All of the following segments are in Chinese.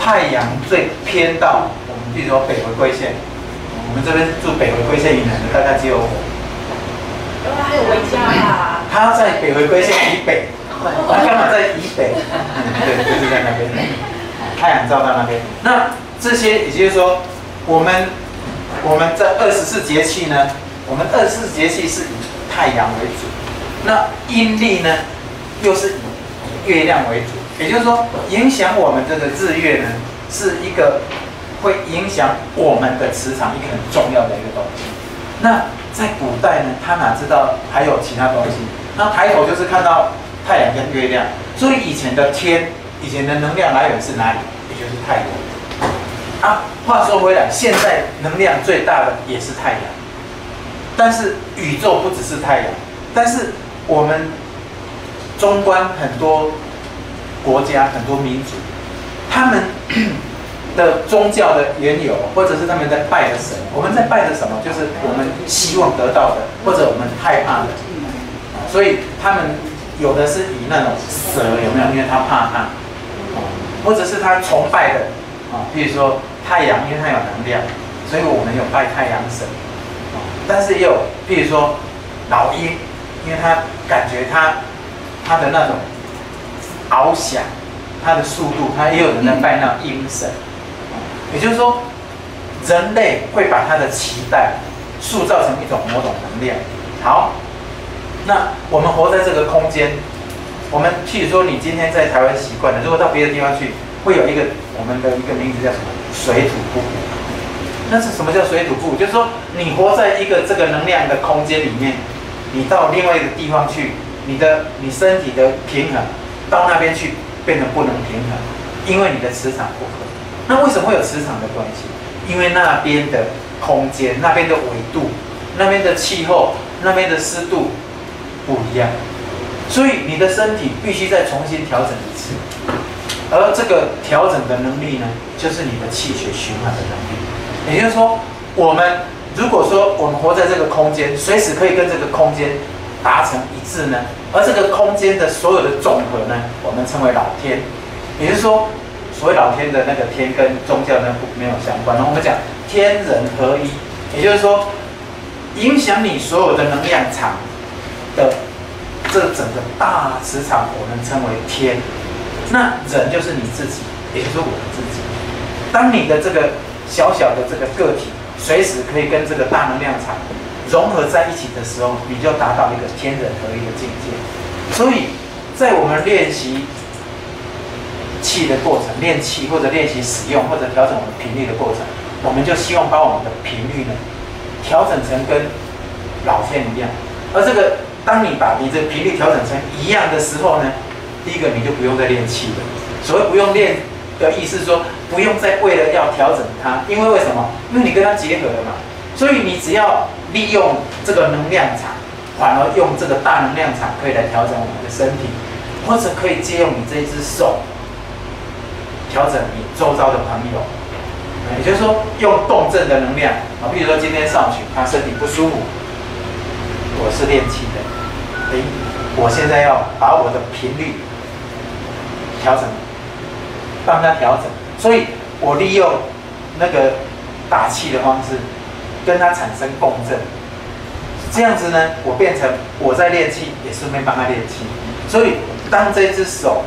太阳最偏到我们比如说北回归线，我们这边住北回归线以南的大概只有我。还有维嘉啦。它在北回归线以北，它刚好在以北，对，就是在那边，太阳照到那边。那这些也就是说，我们这24节气呢，我们24节气是以太阳为主，那阴历呢又是以月亮为主。也就是说，影响我们这个日月呢，是一个会影响我们的磁场一个很重要的一个东西。那在古代呢，他哪知道还有其他东西？那抬头就是看到太阳跟月亮，所以以前的天，以前的能量来源是哪里？也就是太阳。啊，话说回来，现在能量最大的也是太阳，但是宇宙不只是太阳，但是我们纵观很多国家、很多民族，他们的宗教的缘由，或者是他们在拜的神，我们在拜的什么？就是我们希望得到的，或者我们害怕的。所以他们有的是以那种蛇有没有？因为他怕它，或者是他崇拜的啊，比如说太阳，因为它有能量，所以我们有拜太阳神。但是也有，比如说老鹰，因为他感觉他的那种翱翔，它的速度，他也有人在拜那种鹰神。也就是说，人类会把他的期待塑造成一种某种能量。好，那我们活在这个空间，我们譬如说，你今天在台湾习惯了，如果到别的地方去，会有一个我们的一个名字叫什么？水土不服。那是什么叫水土不服？就是说，你活在一个这个能量的空间里面，你到另外一个地方去，你身体的平衡到那边去变得不能平衡，因为你的磁场不合。那为什么会有磁场的关系？因为那边的空间、那边的纬度、那边的气候、那边的湿度不一样，所以你的身体必须再重新调整一次。而这个调整的能力呢，就是你的气血循环的能力。也就是说，我们如果说我们活在这个空间，随时可以跟这个空间达成一致呢，而这个空间的所有的总和呢，我们称为老天。也就是说，所谓老天的那个天跟宗教呢没有相关，我们讲天人合一，也就是说，影响你所有的能量场的这整个大磁场，我们称为天。那人就是你自己，也就是我们自己。当你的这个小小的这个个体，随时可以跟这个大能量场融合在一起的时候，你就达到一个天人合一的境界。所以在我们练习气的过程，练气或者练习使用或者调整我们频率的过程，我们就希望把我们的频率呢调整成跟老天一样。而这个，当你把你的频率调整成一样的时候呢，第一个你就不用再练气了。所谓不用练的意思是说，不用再为了要调整它，因为什么？因为你跟它结合了嘛。所以你只要利用这个能量场，反而用这个大能量场可以来调整我们的身体，或者可以借用你这一只手调整你周遭的朋友。也就是说，用共振的能量啊，比如说今天上去他身体不舒服，我是练气的，我现在要把我的频率调整，帮他调整，所以我利用那个打气的方式，跟他产生共振，这样子呢，我变成我在练气，也顺便帮他练气。所以当这只手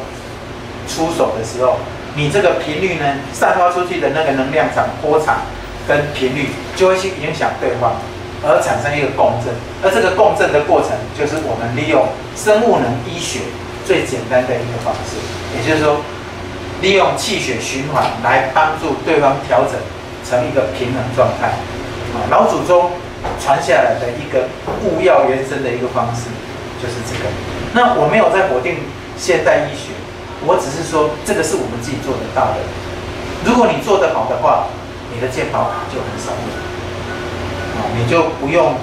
出手的时候，你这个频率呢，散发出去的那个能量场、波长跟频率，就会去影响对方，而产生一个共振。而这个共振的过程，就是我们利用生物能医学最简单的一个方式，也就是说，利用气血循环来帮助对方调整成一个平衡状态。老祖宗传下来的一个物药原生的一个方式，就是这个。那我没有在否定现代医学，我只是说这个是我们自己做得到的。如果你做得好的话，你的健保卡就很少用，你就不用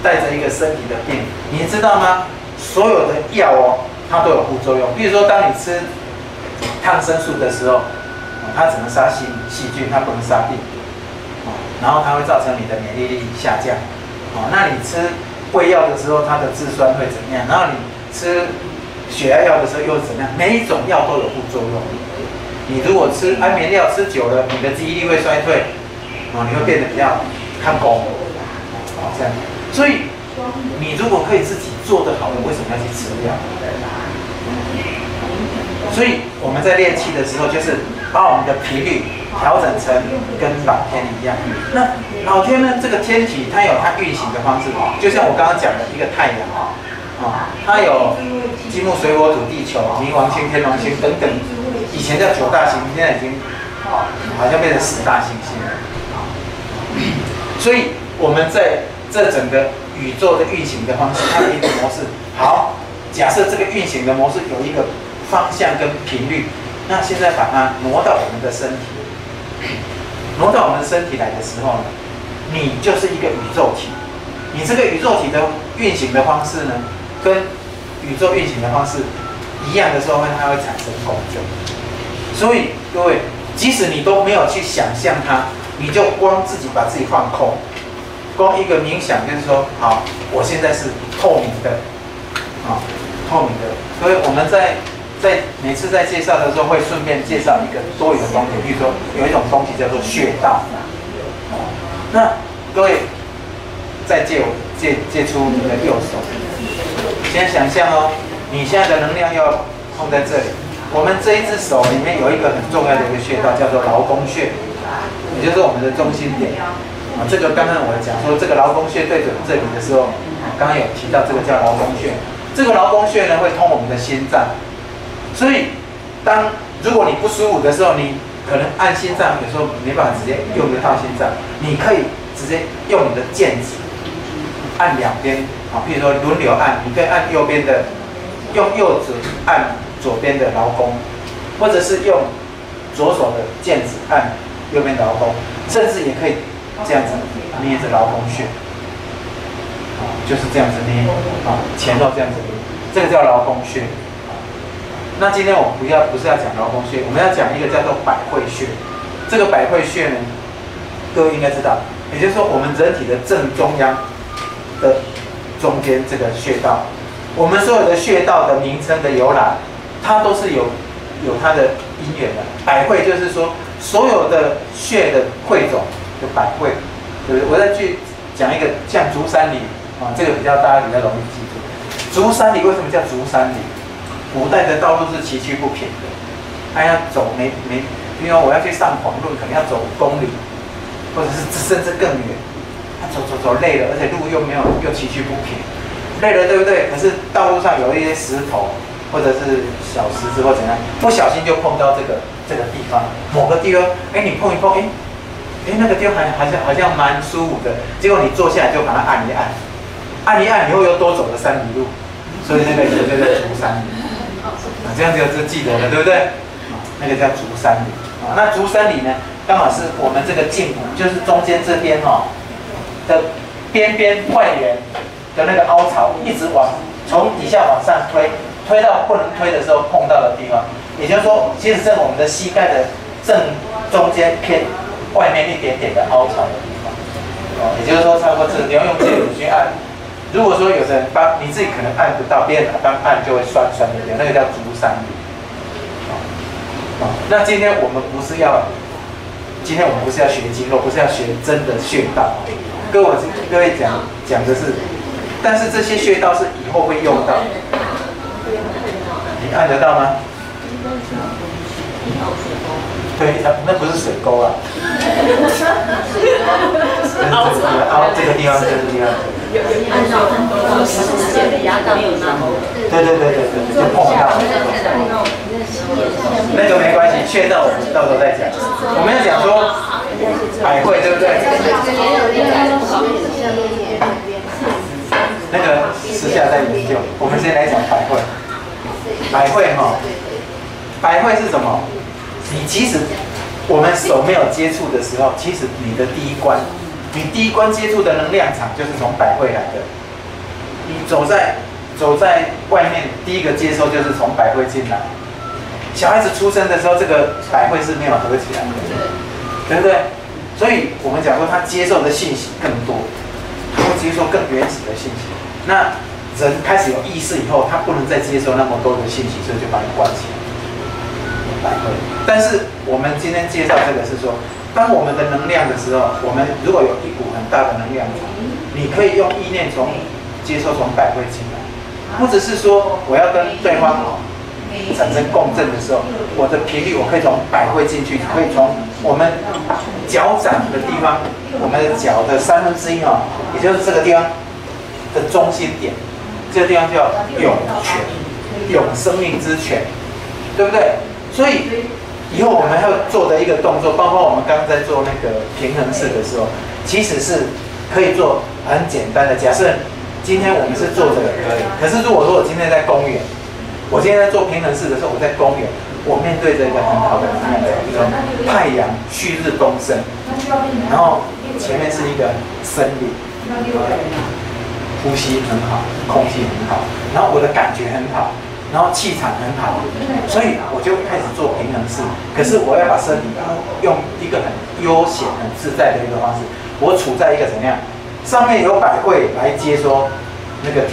带着一个身体的病。你知道吗？所有的药它都有副作用。比如说，当你吃抗生素的时候，它只能杀细菌，它不能杀病毒。然后它会造成你的免疫力下降。那你吃胃药的时候，它的质酸会怎么样？然后你吃血压药的时候又怎么样？每一种药都有副作用。你如果吃安眠药吃久了，你的记忆力会衰退，你会变得比较看功，这样。所以你如果可以自己做得好的，为什么要去吃药？所以我们在练气的时候，就是把我们的频率调整成跟老天一样。那老天呢，这个天体它有它运行的方式，就像我刚刚讲的一个太阳它有金木水火土地球、冥王星、天王星等等，以前叫9大行星，现在已经好像变成10大行星了。所以我们在这整个宇宙的运行的方式，它有一个模式。好，假设这个运行的模式有一个方向跟频率，那现在把它挪到我们的身体，挪到我们的身体来的时候呢，你就是一个宇宙体。你这个宇宙体的运行的方式呢，跟宇宙运行的方式一样的时候，它会产生共振。所以各位，即使你都没有去想象它，你就光自己把自己放空，光一个冥想，就是说，好，我现在是透明的，透明的。所以我们在每次在介绍的时候，会顺便介绍一个多余的东西，比如说有一种东西叫做穴道。那各位再借出你的右手，先想象哦，你现在的能量要放在这里。我们这一只手里面有一个很重要的一个穴道，叫做劳宫穴，也就是我们的中心点。这个刚刚我讲说，这个劳宫穴对准这里的时候，刚刚有提到这个叫劳宫穴。这个劳宫穴呢会通我们的心脏，所以如果你不舒服的时候，你可能按心脏，有时候没办法直接用得到心脏，你可以直接用你的剑指按两边，譬如说轮流按，你可以按右边的，用右指按左边的劳宫，或者是用左手的剑指按右边的劳宫，甚至也可以这样子捏着劳宫穴，就是这样子捏，前后这样子捏，这个叫劳宫穴。那今天我们不是要讲劳宫穴，我们要讲一个叫做百会穴。这个百会穴呢，各位应该知道，也就是说我们人体的正中央的中间这个穴道，我们所有的穴道的名称的由来，它都是有它的因缘的。百会就是说所有的穴的汇总的百会，对不对？我再去讲一个像足三里这个大家比较容易记住。足三里为什么叫足三里？古代的道路是崎岖不平的，它要走比如我要去上广路，可能要走5公里，或者是甚至更远。他走累了，而且路又崎岖不平，累了对不对？可是道路上有一些石头或者是小石子或怎样，不小心就碰到这个地方，某个地方，你碰一碰，那个地方好像蛮舒服的，结果你坐下来就把它按一按，以后又多走了3里路，所以那个就叫足三里。这样就记得了，对不对？那个叫足三里。那足三里呢，刚好是我们这个胫骨，就是中间这边的边外缘的那个凹槽，一直从底下往上推到不能推的时候碰到的地方。也就是说，其实是我们的膝盖的正中间偏外面一点点的凹槽的地方。也就是说，差不多你要用剑指去按。如果说有的人你自己可能按不到，别人帮按就会酸酸的，那个叫足三里。那今天我们不是要学经络，不是要学真的穴道。各位讲的是，但是这些穴道是以后会用到。你按得到吗？对，那不是水沟啊。凹这个地方，这个地方。按照很多时间的压到没有那么。对，就碰到。那个没关系，穴道我们到时候再讲。我们要讲说百会，对不对？那个私下再研究。我们先来讲百会。百会是什么？你即使我们手没有接触的时候，其实你第一关接触的能量场就是从百会来的。你走在外面，第一个接收就是从百会进来。小孩子出生的时候，这个百会是没有合起来的，对不对？所以我们讲说，他接受的信息更多，他会接受更原始的信息。那人开始有意识以后，他不能再接受那么多的信息，所以就把你关起来。百会。但是我们今天介绍这个是说，当我们的能量的时候，我们如果有一股很大的能量场，你可以用意念接收从百会进来，或者是说我要跟对方产生共振的时候，我的频率我可以从百会进去，可以从我们脚掌的地方，我们的脚的1/3也就是这个地方的中心点，这个地方叫涌泉，涌生命之泉，对不对？所以以后我们要做的一个动作，包括我们刚刚在做那个平衡式的时候，其实是可以做很简单的。假设今天我们是做这个可以，可是如果说我今天在公园，我今天在做平衡式的时候，我在公园，我面对着一个很好的能量的一种太阳旭日东升，然后前面是一个森林，呼吸很好，空气很好，然后我的感觉很好，然后气场很好，所以我就开始做平衡式。可是我要把身体用一个很悠闲、很自在的一个方式，我处在一个怎么样？上面有百会来接收那个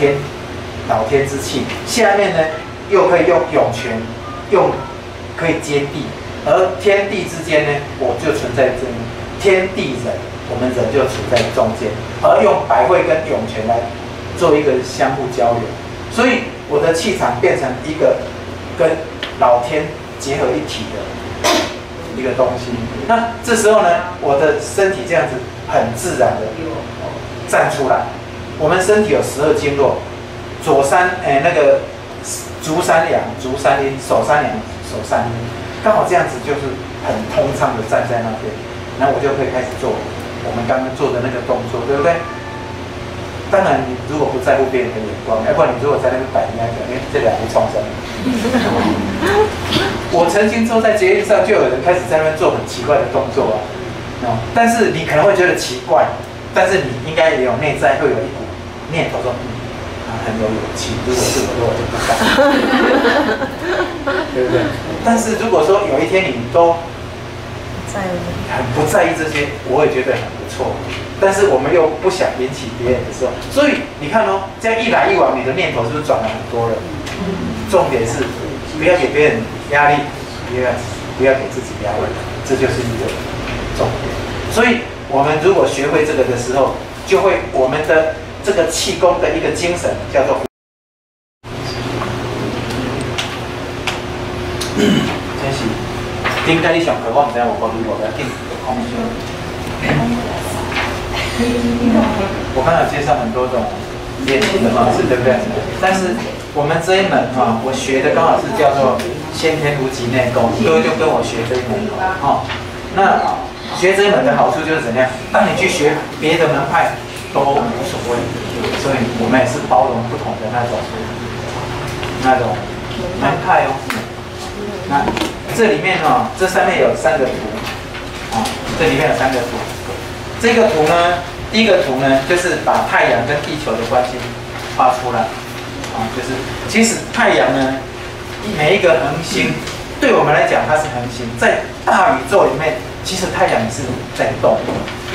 老天之气，下面呢又可以用涌泉，可以接地，而天地之间呢，我就存在这里，天地人，我们人就处在中间，而用百会跟涌泉来做一个相互交流，所以我的气场变成一个跟老天结合一体的一个东西。那这时候呢，我的身体这样子很自然的站出来。我们身体有12经络，足三阳，足三阴，手三阳，手三阴，刚好这样子就是很通畅的站在那边。然后我就可以开始做我们刚刚做的那个动作，对不对？当然，你如果不在乎别人的眼光，要不然你如果在那边摆，人家讲，这两个创伤。我曾经坐在捷运上，就有人开始在那边做很奇怪的动作但是你可能会觉得奇怪，但是你应该也有内在会有一股念头说，很有勇气。如果是我就不干，对不对？但是如果说有一天你都很不在意这些，我也觉得很不错。但是我们又不想引起别人的时候，所以你看这样一来一往，你的念头是不是转了很多了？重点是不要给别人压力，不要给自己压力，这就是一个重点。所以我们如果学会这个的时候，就会我们的这个气功的一个精神叫做真是应该你上课我唔知我讲你我要紧空胸。我刚才有介绍很多种练习的方式，对不对？但是我们这一门我学的刚好是叫做先天无极内功，各位就跟我学这一门那学这一门的好处就是怎样？当你去学别的门派都无所谓，所以我们也是包容不同的那种门派那这里面这上面有3个图这里面有3个图。这个图呢，第一个图呢，就是把太阳跟地球的关系画出来就是其实太阳呢，每一个恒星对我们来讲它是恒星，在大宇宙里面，其实太阳也是在动，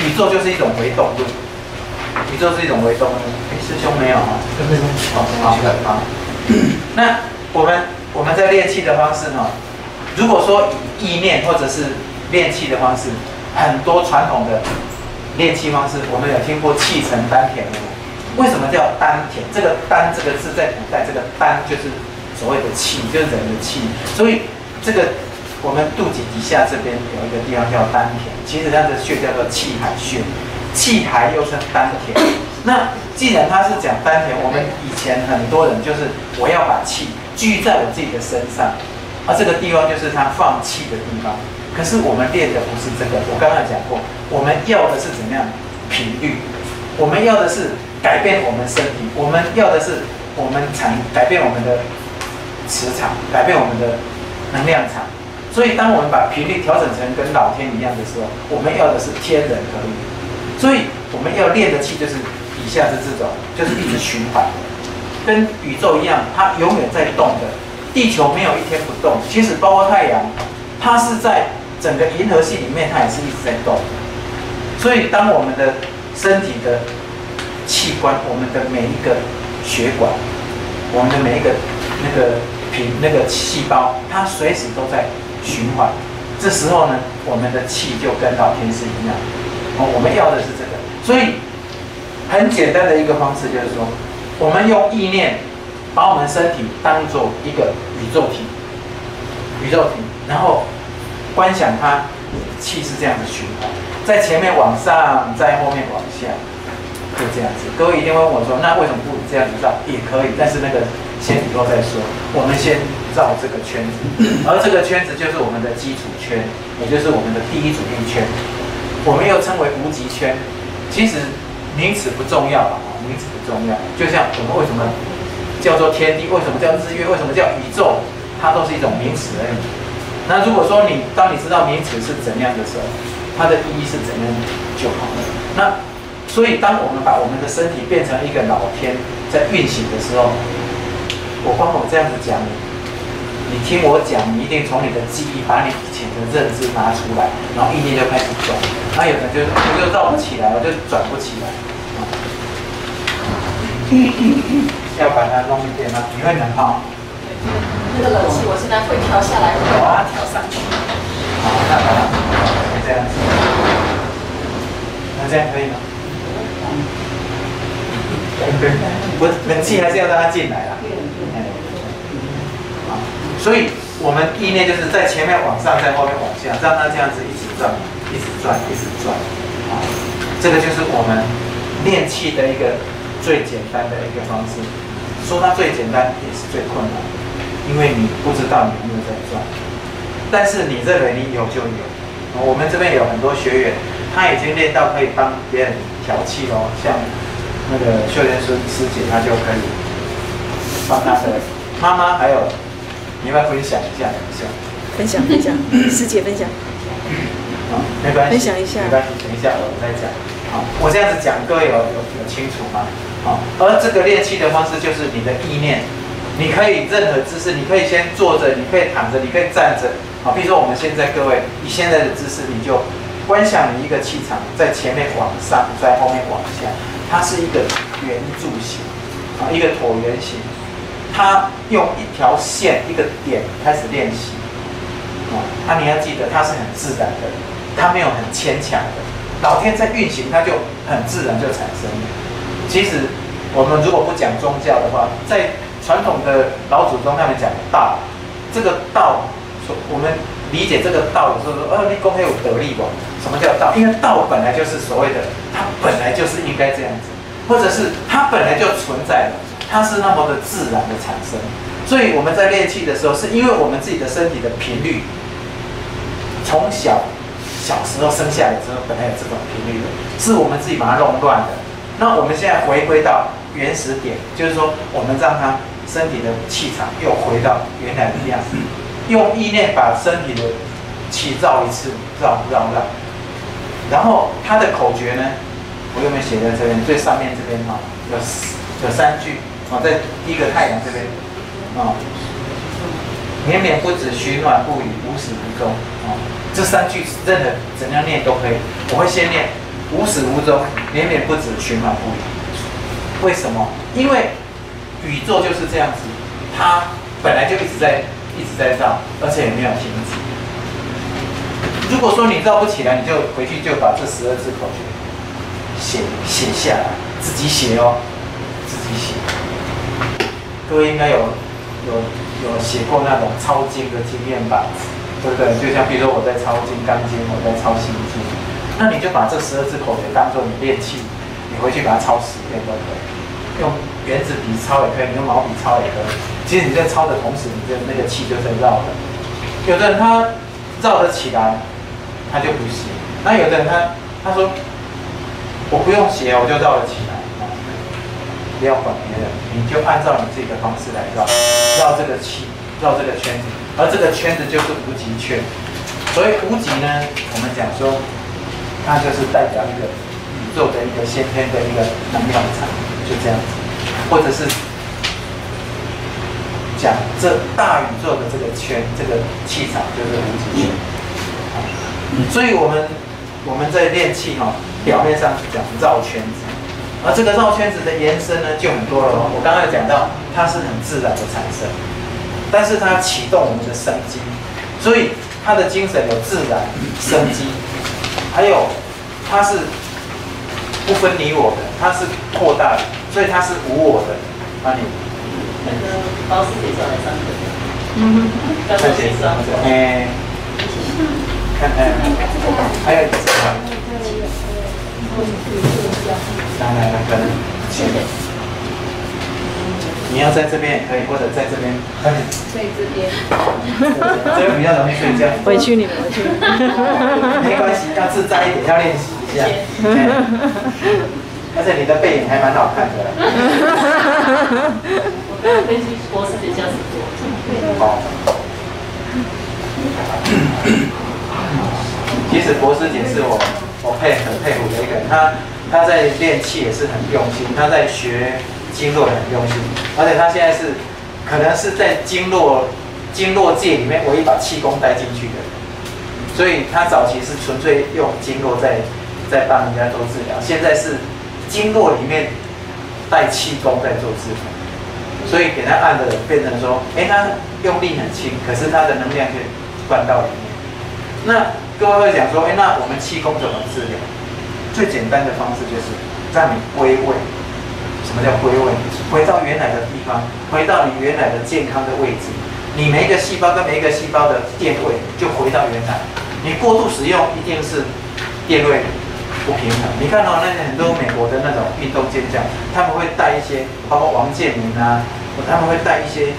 宇宙就是一种微动论，宇宙是一种微动论。师兄没有好。那我们在练气的方式如果说以意念或者是练气的方式，很多传统的练气方式，我们有听过气沉丹田为什么叫丹田？这个丹这个字在古代，这个丹就是所谓的气，就是人的气。所以这个我们肚脐底下这边有一个地方叫丹田，其实它的穴叫做气海穴，气海又称丹田。那既然它是讲丹田，我们以前很多人就是我要把气聚在我自己的身上，这个地方就是它放气的地方。可是我们练的不是这个，我刚才讲过，我们要的是怎么样频率？我们要的是改变我们身体，我们要的是改变我们的磁场，改变我们的能量场。所以当我们把频率调整成跟老天一样的时候，我们要的是天人合一。所以我们要练的气就是以下是这种，就是一直循环的，跟宇宙一样，它永远在动的。地球没有一天不动，其实包括太阳，它是在整个银河系里面，它也是一直在动。所以当我们的身体的器官，我们的每一个血管，我们的每一个那个细胞，它随时都在循环。这时候呢，我们的气就跟老天是一样。我们要的是这个，所以很简单的一个方式就是说，我们用意念把我们身体当做一个宇宙体，然后观想它气是这样子循环，在前面往上，在后面往下，就这样子。各位一定会问我说，那为什么不这样子绕？也可以，但是那个先以后再说。我们先绕这个圈子，而这个圈子就是我们的基础圈，也就是我们的第一主力圈，我们又称为无极圈。其实名词不重要啊，名词不重要。就像我们为什么叫做天地，为什么叫日月，为什么叫宇宙，它都是一种名词而已。那如果说当你知道名词是怎样的时候，它的意义是怎样就好了。那所以当我们把我们的身体变成一个老天在运行的时候，我这样子讲你听我讲，你一定从你的记忆把你以前的认知拿出来，然后意念就开始转。那有人就绕不起来，我就转不起来。要把它弄一遍吗？你会冷吗？那个冷气我现在会调下来，会把它调上去。好，那把它这样子，那这样可以吗？不，冷气还是要让它进来啦。所以我们意念就是在前面往上，在后面往下，让它这样子一直转，一直转，一直转。这个就是我们练气的一个最简单的一个方式。说它最简单，也是最困难的，因为你不知道你有没有在转。但是你认为你有就有。我们这边有很多学员，他已经练到可以帮别人调气咯，像那个秀莲师姐，她就可以帮她的妈妈，还有你要不要分享一下？分享，师姐分享。没关系，分享一下，没关系，等一下我再讲。好，我这样子讲，各位有清楚吗？好，而这个练气的方式就是你的意念，你可以任何姿势，你可以先坐着，你可以躺着，你可以站着。好，比如说我们现在各位以现在的姿势，你就观想你一个气场在前面往上，在后面往下，它是一个圆柱形，啊，一个椭圆形。它用一条线一个点开始练习，你要记得它是很自然的，它没有很牵强的。老天在运行，它就很自然就产生了。其实我们如果不讲宗教的话，在传统的老祖宗他们讲道，这个道，我们理解这个道有时候说，你公黑有得力不？什么叫道？因为道本来就是所谓的，它本来就是应该这样子，或者是它本来就存在了。它是那么的自然的产生，所以我们在练气的时候，是因为我们自己的身体的频率，从小时候生下来之后，本来有这种频率的，是我们自己把它弄乱的。那我们现在回归到原始点，就是说，我们让它身体的气场又回到原来的样子，用意念把身体的气绕一次，绕，然后它的口诀呢，我有没有写在这边？最上面这边哈，有3句。在第一个太阳这边，绵绵不止，循环不已，无始无终。这3句任何怎样念都可以。我会先念无始无终，绵绵不止，循环不已。为什么？因为宇宙就是这样子，它本来就一直在绕，而且也没有停止。如果说你绕不起来，你就回去就把这12字口诀写下来，自己写哦，自己写。各位应该有写过那种抄经的经验吧，对不对？就像比如说我在抄《金刚经》，我在抄《心经》，那你就把这12字口诀当做你练气，你回去把它抄10遍都可以，用圆珠笔抄也可以，你用毛笔抄也可以。其实你在抄的同时，你的那个气就在绕的。有的人他绕得起来，他就不写；那有的人他说我不用写，我就绕得起来。不要管别人，你就按照你自己的方式来绕这个气，绕这个圈子，而这个圈子就是无极圈。所以无极呢，我们讲说，它就是代表一个宇宙的一个先天的一个能量场，就这样子，或者是讲这大宇宙的这个圈，这个气场就是无极圈。所以我们在练气表面上是讲绕圈子。而这个绕圈子的延伸呢，就很多了。我刚刚有讲到，它是很自然的产生，但是它启动我们的生机，所以他的精神有自然生机，还有他是不分你我的，他是扩大的，所以他是无我的。那你那个包师姐找来上课，看谁上课？看还有来，可能你要在这边也可以，或者在这边，快点。在这边。这边比较容易睡觉。回去你们回去。没关系，要自在一点，要练习一下。而且你的背影还蛮好看的。我刚刚分析博士姐这样子做。好。其实博士姐是我很佩服的一个人，他在练气也是很用心，他在学经络也很用心，而且他现在是可能是在经络界里面唯一把气功带进去的人，所以他早期是纯粹用经络在帮人家做治疗，现在是经络里面带气功在做治疗，所以给他按的变成说，他用力很轻，可是他的能量就灌到里面。那各位会讲说，那我们气功怎么治疗？最简单的方式就是让你归位。什么叫归位？回到原来的地方，回到你原来的健康的位置。你每一个细胞跟每一个细胞的电位就回到原来。你过度使用一定是电位不平衡。你看到那些很多美国的那种运动健将，他们会带一些，包括王建民啊，他们会带一些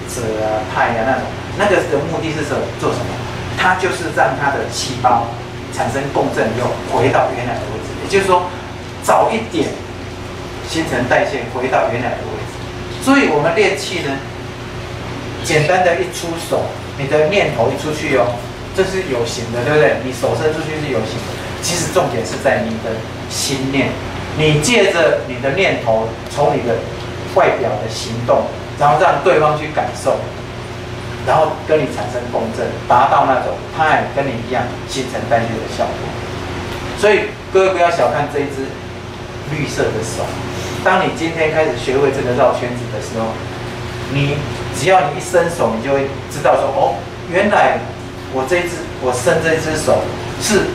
锗啊、钛啊那种，那个的目的是做什么？它就是让它的细胞产生共振以后回到原来的位置，也就是说早一点新陈代谢回到原来的位置。所以我们练气呢，简单的一出手，你的念头一出去这是有形的，对不对？你手伸出去是有形的，其实重点是在你的心念，你借着你的念头，从你的外表的行动，然后让对方去感受。然后跟你产生共振，达到那种他也跟你一样新陈代谢的效果。所以各位不要小看这一只绿色的手。当你今天开始学会这个绕圈子的时候，只要你一伸手，你就会知道说，原来我伸这只手是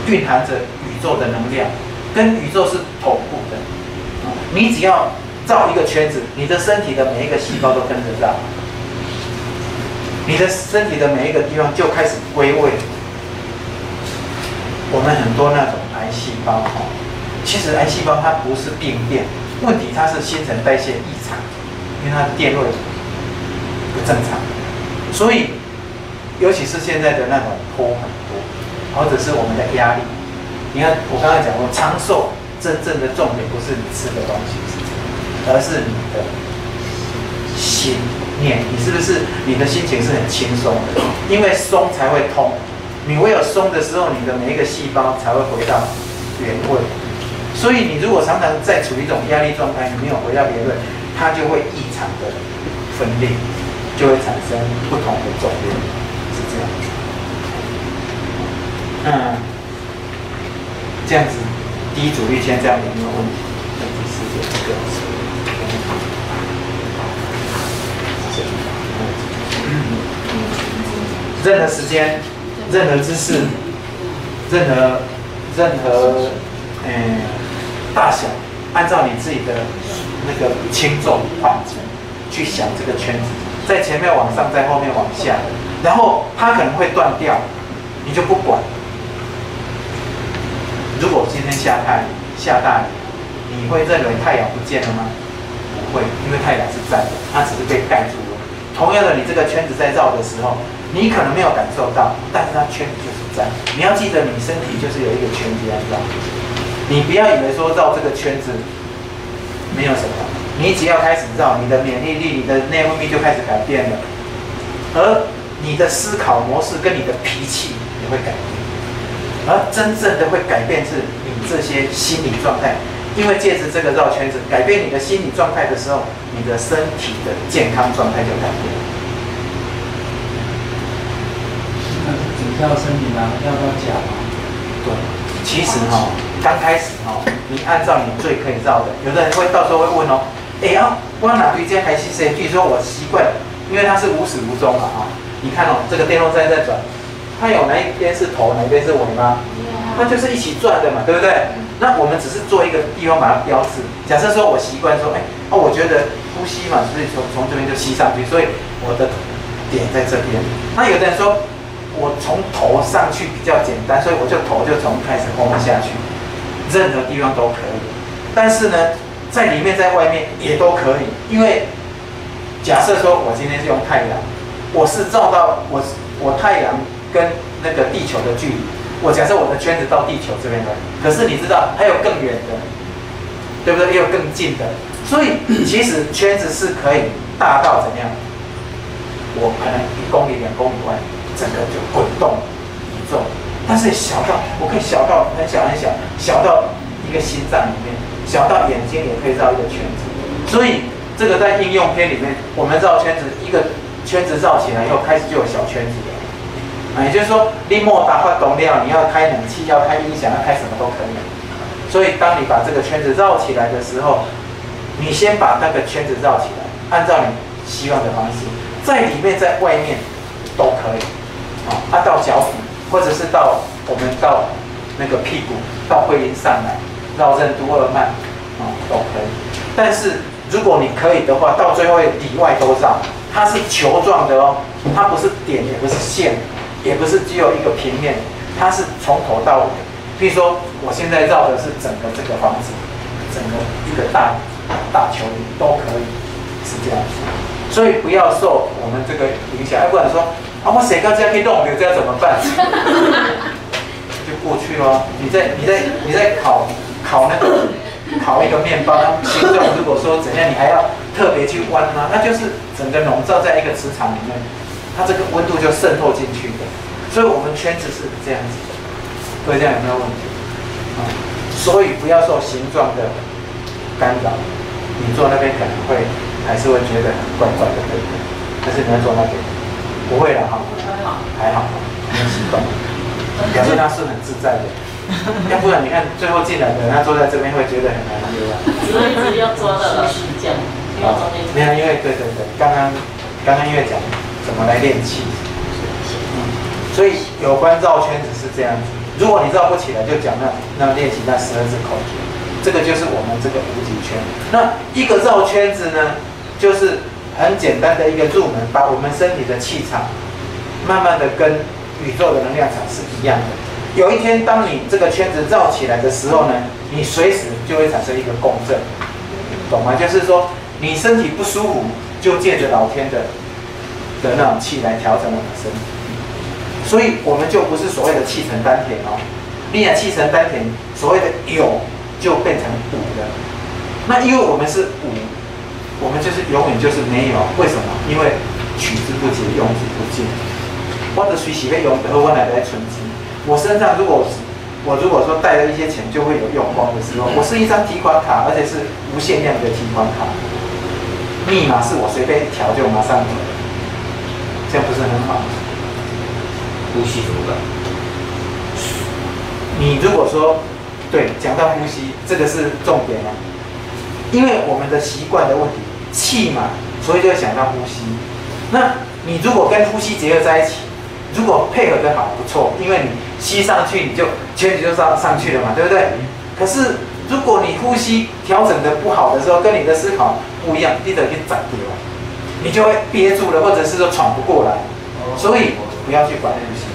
蕴含着宇宙的能量，跟宇宙是同步的。你只要绕一个圈子，你的身体的每一个细胞都跟着绕。你的身体的每一个地方就开始归位。我们很多那种癌细胞，其实癌细胞它不是病变，问题它是新陈代谢异常，因为它的电位不正常。所以，尤其是现在的那种坡很多，或者是我们的压力。你看，我刚才讲过，长寿真正的重点不是你吃的东西是什么，而是你的心。你是不是你的心情是很轻松的？因为松才会通，你唯有松的时候，你的每一个细胞才会回到原位。所以你如果常常在处于一种压力状态，你没有回到原位，它就会异常的分裂，就会产生不同的重量，是这样子。这样子低阻力线这样有没有问题？第四个这个。任何时间、任何姿势、任何大小，按照你自己的那个轻重缓急去想这个圈子，在前面往上，在后面往下，然后它可能会断掉，你就不管。如果今天下大雨，你会认为太阳不见了吗？不会，因为太阳是在的，它只是被盖住了。同样的，你这个圈子在绕的时候，你可能没有感受到，但是它圈子就是在。你要记得，你身体就是有一个圈子在绕。你不要以为说绕这个圈子没有什么，你只要开始绕，你的免疫力、你的内分泌就开始改变了，而你的思考模式跟你的脾气也会改变。而真正的会改变是你这些心理状态。因为借着这个绕圈子改变你的心理状态的时候，你的身体的健康状态就改变了。只靠身体吗？要不要脚吗？对，其实刚开始你按照你最可以绕的，有的人会到时候会问我哪对这开始谁？比如说我习惯，因为它是无始无终嘛你看哦，这个电风扇在转，它有哪一边是头，哪一边是尾吗？它就是一起转的嘛，对不对？那我们只是做一个地方把它标志。假设说我习惯说，我觉得呼吸嘛，所以从这边就吸上去，所以我的点在这边。那有的人说，我从头上去比较简单，所以我就头就从开始后面下去，任何地方都可以。但是呢，在里面在外面也都可以，因为假设说我今天是用太阳，我是照到我太阳跟那个地球的距离。我假设我的圈子到地球这边来，可是你知道还有更远的，对不对？也有更近的，所以其实圈子是可以大到怎样？我可能1公里、2公里外，整个就滚动宇宙。但是小到我可以小到很小很小，小到一个心脏里面，小到眼睛也可以绕一个圈子。所以这个在应用篇里面，我们绕圈子，一个圈子绕起来以后，开始就有小圈子了。也就是说，你莫打发懂了，你要开冷气，要开音响，要开什么都可以。所以，当你把这个圈子绕起来的时候，你先把那个圈子绕起来，按照你希望的方式，在里面在外面都可以。到脚底，或者是到我们到那个屁股，到会阴上来，绕任督二脉，都可以。但是如果你可以的话，到最后里外都绕，它是球状的哦，它不是点，也不是线。也不是只有一个平面，它是从头到尾。比如说，我现在绕的是整个这个房子，整个一个大球里都可以，是这样子。所以不要受我们这个影响，要不然说我谁到这样去弄，这要怎么办？就过去咯。你在烤那个烤一个面包，它形状如果说怎样，你还要特别去弯它，那就是整个笼罩在一个磁场里面。它这个温度就渗透进去的，所以我们圈子是这样子的，各位这样有没有问题？所以不要受形状的干扰，你坐那边可能会还是会觉得很怪怪的，对不对？但是你要坐那边，不会了哈，还好，没有习惯，表示他是很自在的。要不然你看最后进来的人，他坐在这边会觉得很难溜啊。所以只要抓到老师这样，没有，因为对，刚刚因为讲。怎么来练气？所以有关绕圈子是这样子。如果你绕不起来，就讲那练习那12字口诀，这个就是我们这个无极圈。那一个绕圈子呢，就是很简单的一个入门，把我们身体的气场慢慢的跟宇宙的能量场是一样的。有一天，当你这个圈子绕起来的时候呢，你随时就会产生一个共振，懂吗？就是说你身体不舒服，就借着老天的那种气来调整我们的身体，所以我们就不是所谓的气沉丹田哦。你讲气沉丹田，所谓的有就变成无了。那因为我们是无，我们就是永远就是没有。为什么？因为取之不竭，用之不尽。我的随时会用得，我哪来存积？我身上如果说带了一些钱，就会有用光的时候。我是一张提款卡，而且是无限量的提款卡，密码是我随便一调就马上有。这样不是很好？呼吸怎么办？你如果说对，讲到呼吸，这个是重点哦，因为我们的习惯的问题，气嘛，所以就会想到呼吸。那你如果跟呼吸结合在一起，如果配合得好，不错，因为你吸上去，你就圈子就上去了嘛，对不对？可是如果你呼吸调整得不好的时候，跟你的思考不一样，你得去斩掉。你就会憋住了，或者是说喘不过来，所以不要去管呼吸。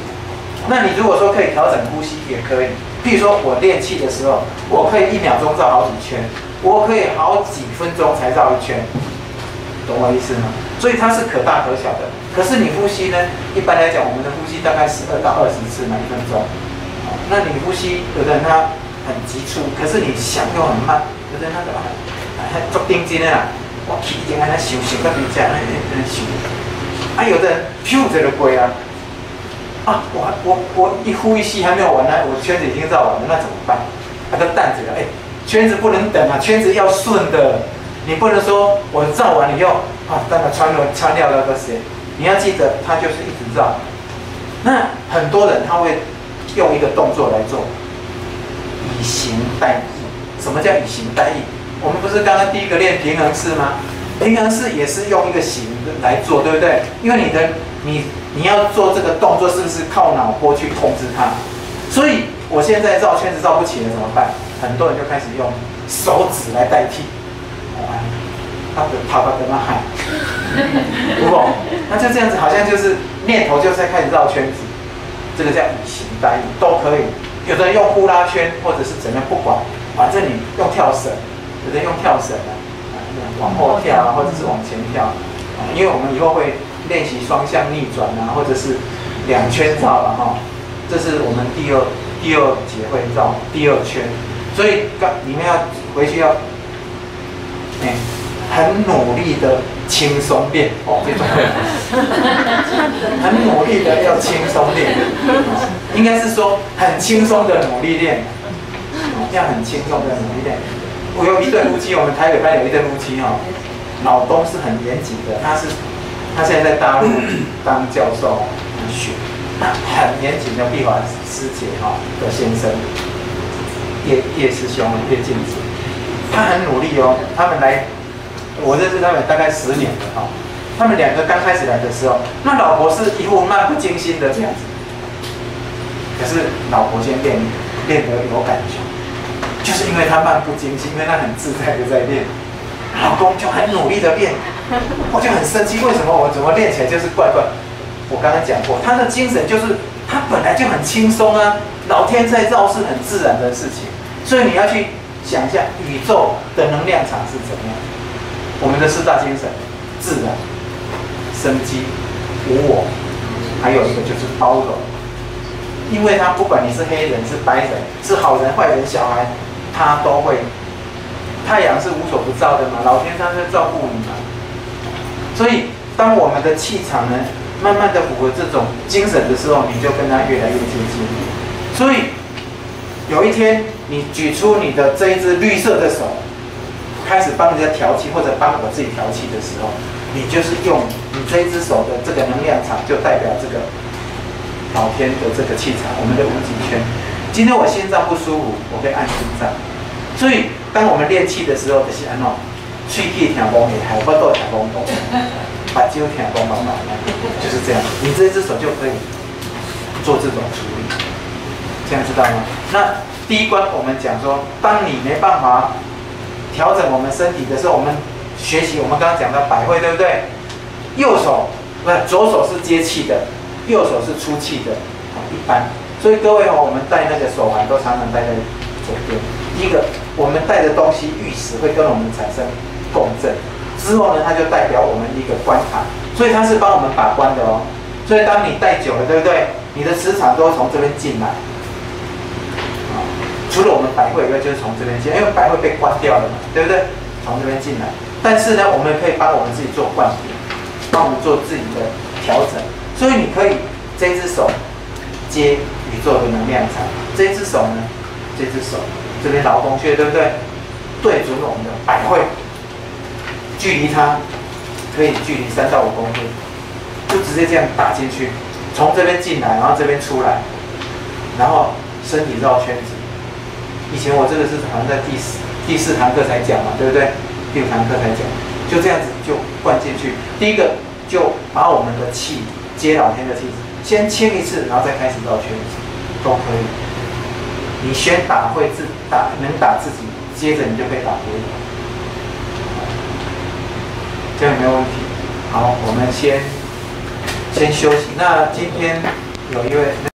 那你如果说可以调整呼吸，也可以。譬如说我练气的时候，我可以1秒钟绕好几圈，我可以好几分钟才绕一圈，懂我意思吗？所以它是可大可小的。可是你呼吸呢？一般来讲，我们的呼吸大概12到20次每1分钟。那你呼吸，有的人他很急促，可是你想又很慢，有的人他做定睛的啦。我起点安尼想到比这样安尼想，有的人咻着就过啊！我一呼一吸还没有完呢，我圈子已经绕完了，那怎么办？就等着了，圈子不能等啊，圈子要顺的，你不能说我绕完以后等它穿掉那个谁，你要记得它就是一直绕。那很多人他会用一个动作来做，以形代意。什么叫以形代意？我们不是刚刚第一个练平衡式吗？平衡式也是用一个形来做，对不对？因为你要做这个动作，是不是靠脑波去控制它？所以我现在绕圈子绕不起来怎么办？很多人就开始用手指来代替。他的啪啪跟他喊，不过那就这样子，好像就是念头就在开始绕圈子，这个叫以形代意，都可以。有的人用呼啦圈，或者是怎样，不管，反正你用跳绳，有的人用跳绳啊，往后跳啊，或者是往前跳啊，因为我们以后会练习双向逆转啊，或者是2圈绕了哈，这是我们第二节会绕第2圈，所以你们要回去要，很努力的轻松练哦，这种很努力的要轻松练，应该是说很轻松的努力练，要很轻松的努力练。我有一对夫妻，我们台北班有一对夫妻哦，老公是很严谨的，他现在在大陆当教授学，很严谨的碧华师姐哈的先生，叶师兄叶静子，他很努力哦，他们来。我认识他们大概10年了哈，他们2个刚开始来的时候，那老婆是一副漫不经心的这样子，可是老婆先练得有感觉，就是因为他漫不经心，因为他很自在的在练，老公就很努力的练，我就很生气，为什么我怎么练起来就是怪怪？我刚刚讲过，他的精神就是他本来就很轻松啊，老天在绕是很自然的事情，所以你要去想一下宇宙的能量场是怎么样。我们的4大精神：自然、生机、无我，还有一个就是包容。因为他不管你是黑人、是白人、是好人、坏人、小孩，他都会。太阳是无所不照的嘛，老天他在照顾你嘛。所以，当我们的气场呢，慢慢的符合这种精神的时候，你就跟他越来越接近。所以，有一天你举出你的这一只绿色的手。开始帮人家调气，或者帮我自己调气的时候，你就是用你这一只手的这个能量场，就代表这个老天的这个气场，我们的无极圈。今天我心脏不舒服，我可以按心脏。所以，当我们练气的时候，就是按怎，喙齿疼崩也还，巴肚疼崩崩，把肌肉疼崩崩崩，就是这样。你这只手就可以做这种处理，这样知道吗？那第一关我们讲说，当你没办法调整我们身体的时候，我们学习我们刚刚讲到百会，对不对？左手是接气的，右手是出气的，一般。所以各位我们戴那个手环都常常戴在左边。第一个，我们戴的东西玉石会跟我们产生共振，之后呢，它就代表我们一个关卡，所以它是帮我们把关的哦。所以当你戴久了，对不对？你的磁场都会从这边进来。除了我们百会以外，就是从这边进来，因为百会被关掉了嘛，对不对？从这边进来，但是呢，我们可以帮我们自己做灌顶，帮我们做自己的调整。所以你可以这只手接宇宙的能量场，这只手呢，这只手这边劳宫穴，对不对？对准我们的百会，距离它可以距离3到5公分，就直接这样打进去，从这边进来，然后这边出来，然后身体绕圈子。以前我这个是好像在第4堂课才讲嘛，对不对？第5堂课才讲，就这样子就灌进去。第一个就把我们的气接老天的气，先清一次，然后再开始绕圈子，都可以。你先打会能打自己，接着你就可以打别人，这样没有问题。好，我们先休息。那今天有一位。